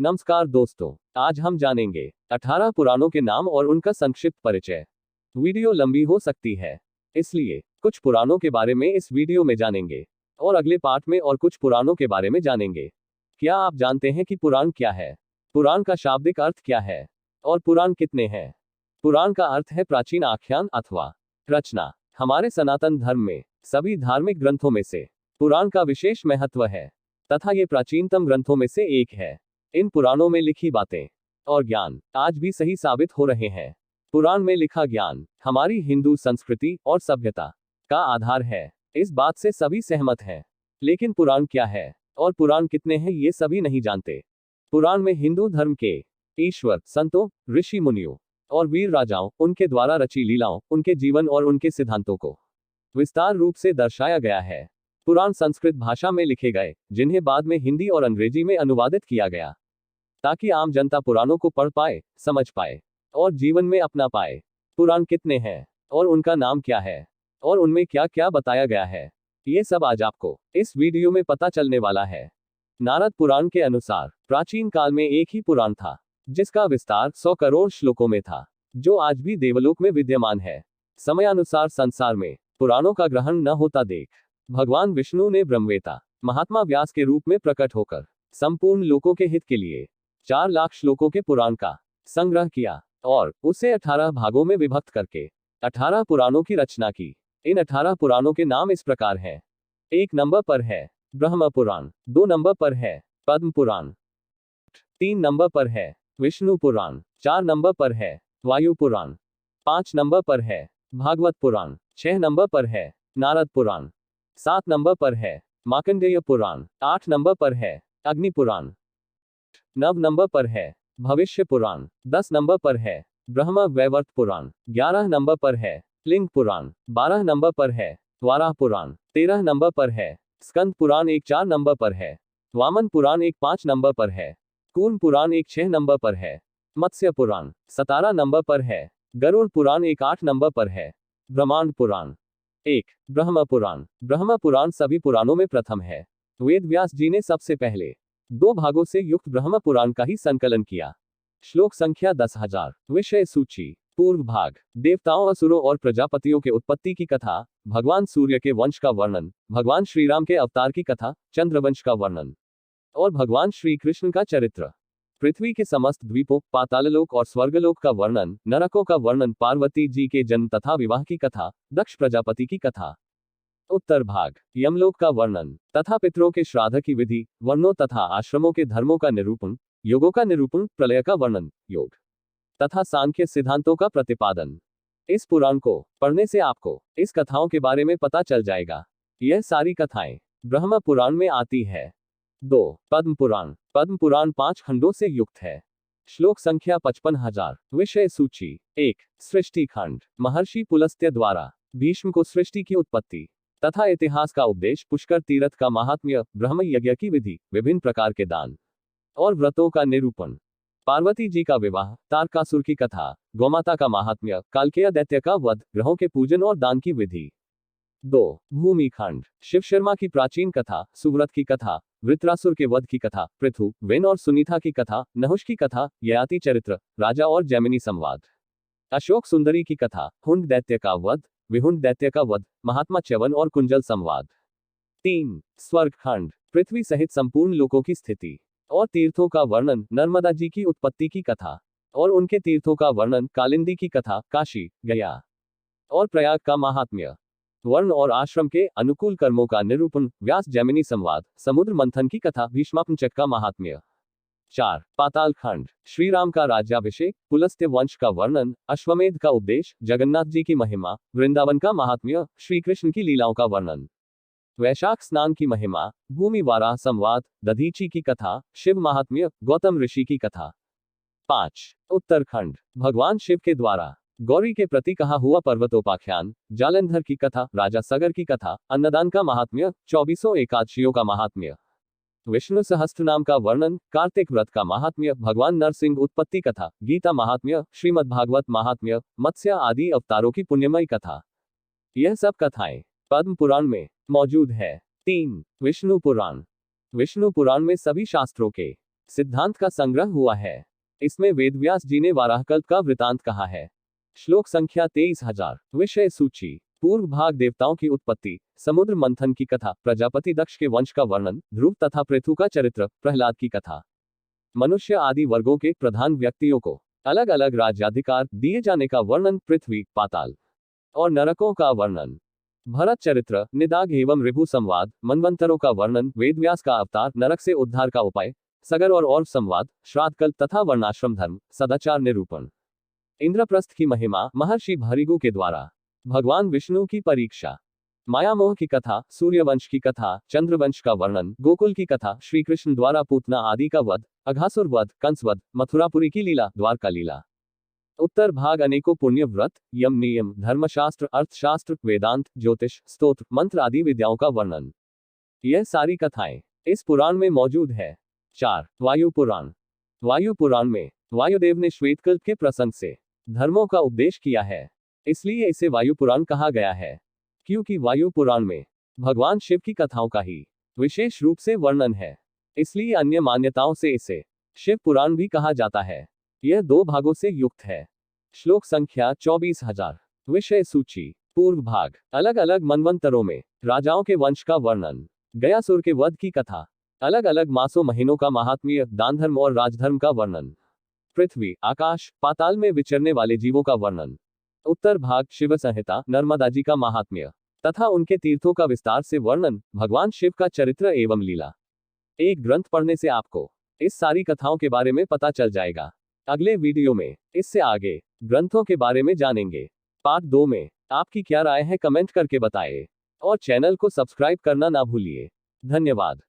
नमस्कार दोस्तों, आज हम जानेंगे 18 पुराणों के नाम और उनका संक्षिप्त परिचय। वीडियो लंबी हो सकती है, इसलिए कुछ पुराणों के बारे में इस वीडियो में जानेंगे और अगले पार्ट में और कुछ पुराणों के बारे में जानेंगे। क्या आप जानते हैं कि पुराण क्या है? पुराण का शाब्दिक अर्थ क्या है और पुराण कितने हैं? पुराण का अर्थ है प्राचीन आख्यान अथवा रचना। हमारे सनातन धर्म में सभी धार्मिक ग्रंथों में से पुराण का विशेष महत्व है तथा ये प्राचीनतम ग्रंथों में से एक है। इन पुराणों में लिखी बातें और ज्ञान आज भी सही साबित हो रहे हैं। पुराण में लिखा ज्ञान हमारी हिंदू संस्कृति और सभ्यता का आधार है, इस बात से सभी सहमत हैं। लेकिन पुराण क्या है और पुराण कितने हैं ये सभी नहीं जानते। पुराण में हिंदू धर्म के ईश्वर, संतों, ऋषि मुनियों और वीर राजाओं, उनके द्वारा रची लीलाओं, उनके जीवन और उनके सिद्धांतों को विस्तार रूप से दर्शाया गया है। पुराण संस्कृत भाषा में लिखे गए, जिन्हें बाद में हिंदी और अंग्रेजी में अनुवादित किया गया, ताकि आम जनता पुराणों को पढ़ पाए, समझ पाए और जीवन में अपना पाए। पुराण कितने हैं और उनका नाम क्या है और उनमें क्या क्या बताया गया है, ये सब आज आपको इस वीडियो में पता चलने वाला है। नारद पुराण के अनुसार प्राचीन काल में एक ही पुराण था, जिसका विस्तार 100 करोड़ श्लोकों में था, जो आज भी देवलोक में विद्यमान है। समयानुसार संसार में पुराणों का ग्रहण न होता देख भगवान विष्णु ने ब्रह्मवेता महात्मा व्यास के रूप में प्रकट होकर संपूर्ण लोकों के हित के लिए 4 लाख श्लोकों के पुराण का संग्रह किया और उसे 18 भागों में विभक्त करके 18 पुराणों की रचना की। इन 18 पुराणों के नाम इस प्रकार हैं। 1 नंबर पर है ब्रह्म पुराण, 2 नंबर पर है पद्म पुराण, 3 नंबर पर है विष्णु पुराण, 4 नंबर पर है वायु पुराण, 5 नंबर पर है भागवत पुराण, 6 नंबर पर है नारद पुराण, 7 नंबर पर है मार्कंडेय पुराण, 8 नंबर पर है अग्नि पुराण, 9 नंबर पर है भविष्य पुराण, 10 नंबर पर है ब्रह्म वैवर्त पुराण, 11 नंबर पर है लिंग पुराण, 12 नंबर पर है वाराह पुराण, 13 नंबर पर है स्कंद पुराण, 4 नंबर पर है वामन पुराण, 5 नंबर पर है कूर्म पुराण, 6 नंबर पर है मत्स्य पुराण, 17 नंबर पर है गरुड़ पुराण, 8 नंबर पर है ब्रह्मांड पुराण। 1 ब्रह्म पुराण। ब्रह्म पुराण सभी पुराणों में प्रथम है। वेद व्यास जी ने सबसे पहले 2 भागों से युक्त ब्रह्म पुराण का ही संकलन किया। श्लोक संख्या 10,000। विषय सूची। पूर्व भाग देवताओं, असुरों और प्रजापतियों के उत्पत्ति की कथा, भगवान सूर्य के वंश का वर्णन, भगवान श्री राम के अवतार की कथा, चंद्रवंश का वर्णन और भगवान श्री कृष्ण का चरित्र। पृथ्वी के समस्त द्वीपों, पाताललोक और स्वर्गलोक का वर्णन, नरकों का वर्णन, पार्वती जी के जन्म तथा विवाह की कथा, दक्ष प्रजापति की कथा। उत्तर भाग यमलोक का वर्णन तथा पितरों के श्राद्ध की विधि, वर्णों तथा आश्रमों के धर्मों का निरूपण, योगों का निरूपण, प्रलय का वर्णन, योग तथा सांख्य सिद्धांतों का प्रतिपादन। इस पुराण को पढ़ने से आपको इस कथाओं के बारे में पता चल जाएगा। यह सारी कथाएं ब्रह्म पुराण में आती है। 2 पद्म पुराण। पद्म पुराण 5 खंडों से युक्त है। श्लोक संख्या 55,000। विषय सूची। 1 सृष्टि खंड। महर्षि पुलस्त्य द्वारा भीष्म को सृष्टि की उत्पत्ति तथा इतिहास का उपदेश, पुष्कर तीर्थ का महात्म्य, ब्रह्म यज्ञ की विधि, विभिन्न प्रकार के दान और व्रतों का निरूपण, पार्वती जी का विवाह, तारकासुर की कथा, गौमाता का महात्म्य, कालकेय दैत्य का वध, ग्रहों के पूजन और दान की विधि। 2 भूमि खंड। शिव शर्मा की प्राचीन कथा, सुव्रत की कथा, वृत्रासुर के वध की कथा, पृथु, वेन और सुनीता की कथा, नहुष की कथा, ययाति चरित्र, राजा और जैमिनी संवाद, अशोक सुंदरी की कथा, हुंड दैत्य का वध, विहुंड दैत्य का वध, महात्मा च्यवन और कुंजल संवाद। 3 स्वर्ग खंड। पृथ्वी सहित संपूर्ण लोकों की स्थिति और तीर्थों का वर्णन, नर्मदा जी की उत्पत्ति की कथा और उनके तीर्थों का वर्णन, कालिंदी की कथा, काशी, गया और प्रयाग का महात्म्य, वर्ण और आश्रम के अनुकूल कर्मों का निरूपण, व्यास जैमिनी संवाद, समुद्र मंथन की कथा, भीष्मापंचक का महात्म्य। 4 पाताल खंड। श्री राम का राज्याभिषेक, पुलस्त्य वंश का वर्णन, अश्वमेध का उपदेश, जगन्नाथ जी की महिमा, वृंदावन का महात्म्य, श्री कृष्ण की लीलाओं का वर्णन, वैशाख स्नान की महिमा, भूमि वाराह संवाद, दधीची की कथा, शिव महात्म्य, गौतम ऋषि की कथा। 5 उत्तरखंड। भगवान शिव के द्वारा गौरी के प्रति कहा हुआ पर्वतोपाख्यान, जालंधर की कथा, राजा सगर की कथा, अन्नदान का महात्म्य, 24 एकादशियों का महात्म्य, विष्णु सहस्त्रनाम का वर्णन, कार्तिक व्रत का महात्म्य, भगवान नरसिंह उत्पत्ति कथा, गीता महात्म्य, श्रीमद् भागवत महात्म्य, मत्स्य आदि अवतारों की पुण्यमयी कथा। यह सब कथाएं पद्म पुराण में मौजूद है। 3 विष्णु पुराण। विष्णु पुराण में सभी शास्त्रों के सिद्धांत का संग्रह हुआ है। इसमें वेदव्यास जी ने वाराहकल्प का वृतांत कहा है। श्लोक संख्या 23,000। विषय सूची। पूर्व भाग देवताओं की उत्पत्ति, समुद्र मंथन की कथा, प्रजापति दक्ष के वंश का वर्णन, ध्रुव तथा पृथु का चरित्र, प्रहलाद की कथा। मनुष्य आदि वर्गों के प्रधान व्यक्तियों को अलग अलग राज्याधिकार दिए जाने का वर्णन, पृथ्वी, पाताल और नरकों का वर्णन। भरत चरित्र, निदाघ एवं ऋभु संवाद, मनवंतरों का वर्णन, वेदव्यास का अवतार, नरक से उद्धार का उपाय, सगर और संवाद, श्राद्धकल्प तथा वर्णाश्रम धर्म, सदाचार निरूपण। इंद्रप्रस्थ की महिमा, महर्षि भृगु के द्वारा भगवान विष्णु की परीक्षा। मायामोह की कथा, सूर्यवंश की कथा, चंद्रवंश का वर्णन, गोकुल की कथा, श्री कृष्ण द्वारा पूतना आदि का वध, अघासुर वध, कंस वध, मथुरापुरी की लीला, द्वारका लीला। उत्तर भाग अनेकों पुण्य व्रत, यम नियम, धर्मशास्त्र, अर्थशास्त्र, वेदांत, ज्योतिष, स्तोत्र, मंत्र आदि विद्याओं का वर्णन। यह सारी कथाएं इस पुराण में मौजूद है। 4. वायु पुराण। वायु पुराण में वायुदेव ने श्वेतकल्प के प्रसंग से धर्मों का उपदेश किया है, इसलिए इसे वायु पुराण कहा गया है। क्योंकि वायु पुराण में भगवान शिव की कथाओं का ही विशेष रूप से वर्णन है, इसलिए अन्य मान्यताओं से इसे शिव पुराण भी कहा जाता है। यह 2 भागों से युक्त है। श्लोक संख्या 24,000। विषय सूची। पूर्व भाग। अलग अलग मनवंतरों में राजाओं के वंश का वर्णन, गयासुर के वध की कथा, अलग अलग मासों महीनों का महात्म्य, दान धर्म और राजधर्म का वर्णन। पृथ्वी, आकाश, पाताल में विचरने वाले जीवों का वर्णन। उत्तर भाग। शिव संहिता, नर्मदा जी का महात्म्य तथा उनके तीर्थों का विस्तार से वर्णन, भगवान शिव का चरित्र एवं लीला। एक ग्रंथ पढ़ने से आपको इस सारी कथाओं के बारे में पता चल जाएगा। अगले वीडियो में इससे आगे ग्रंथों के बारे में जानेंगे। पार्ट 2 में आपकी क्या राय है कमेंट करके बताएं और चैनल को सब्सक्राइब करना ना भूलिए। धन्यवाद।